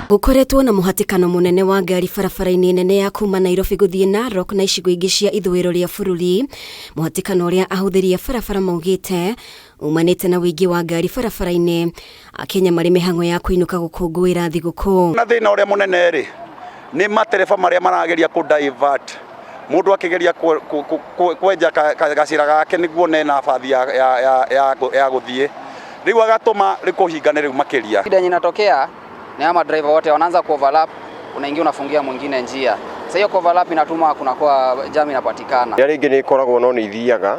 Gukoretwo na muhatikano munene wa ngari barabara-ini nene ya kuma Nairobi guthie Narok na icigo ingi cia ithwiro ria bururi. Muhatikano uria ahuthiri a barabara maugite umanite na wingi wa ngari barabara-ini. Akenya mari mihango ya kuinuka gukungwira thiguku. Na thina uria munene ri ni matereba maria marageria ku divert mundu akigeria kwenja gacira gake niguo nena bathi ya guthie riu agatuma rikuhingane riu makiria. Shida inatokea ni ama driver wote wanaanza ku overlap, unaingia unafungia mwingine njia. Sasa hiyo overlap inatuma kunakuwa jam inapatikana. Ya ringi ni koragwo no ni ithiaga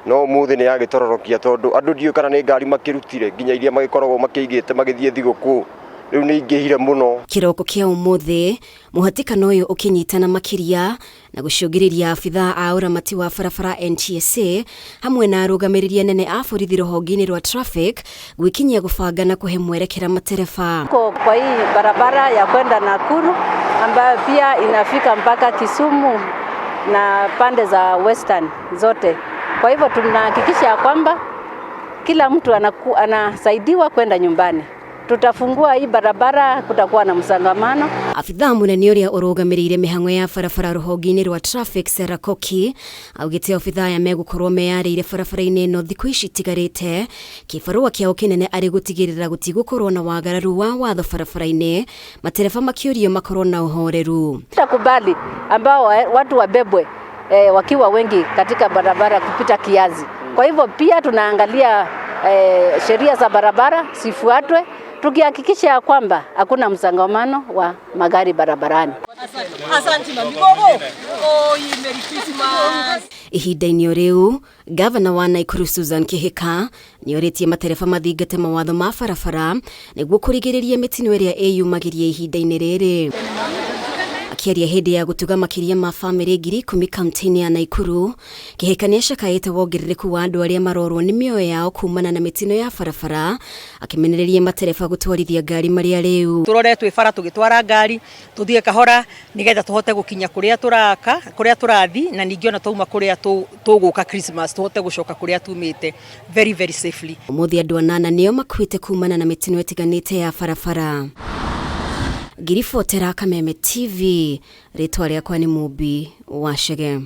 no muthi ni yagitororokia tondu andu ndiu kana ni ngari makirutire nginya iria magikoragwo makigite magithie thiguku riu ni ingihire muno. Kiroko kia umuthi muhatikano uyu ukinyitana makiria na gucungiriria abitha a uramati wa barabara NTSA hamwe na arugamiriria nene a borithi ruhonge-ini rwa traffic gwikinyia gubanga na kuhe mwerekera matereba. Kwa hii barabara ya kwenda Nakuru ambayo pia inafika mpaka Kisumu na pande za Western zote. Kwa hivyo tunahakikisha kwamba kila mtu anasaidiwa kwenda nyumbani. Tutafungua hii barabara, kutakuwa na msangamano. Afitha munene uria urugamirire mihango ya barabara ruhonge-ini rwa traffic Sarah Koki augite afitha ya megukorwo meyarire barabara-ini no thiku ici tigarite kibarua kiao kinene ari gutigirira gutigukorwo na wagararu wa watho barabara-ini matereba makiurio makorwo na uhoreru. Tutakubali ambao watu wabebwe wakiwa wengi katika barabara kupita kiasi. Kwa hivyo pia tunaangalia sheria za barabara sifuatwe, tukihakikisha kwamba hakuna msangamano wa magari barabarani. Ihinda-ini riu gavana wa Nakuru Susan Kihika nioritie matereba mathingate mawatho ma barabara niguo kurigiriria mitino iria iyumagiria ihinda-ini riri. Akiaria hindi ya gutuga makiria ma family ngiri 10 kaunti-ini ya Nakuru, Kihika niacakaite wongerereku wa andu aria marorwo ni mioyo yao kumana na mitino ya barabara, akimenereria matereba gutwarithia ngari maria riu. Turore twibara tugitwara ngari tuthie kahora nigetha tuhote gukinya kuria turaka kuria turathi na ningi ona twauma kuria tuguka Christmas tuhote gucoka kuria tumite very safely. Umuthi andu 8 nio makuite kumana na mitino itiganite ya barabara. Girifotera Kameme TV, ritwa riakwa ni Mubi wa Shege.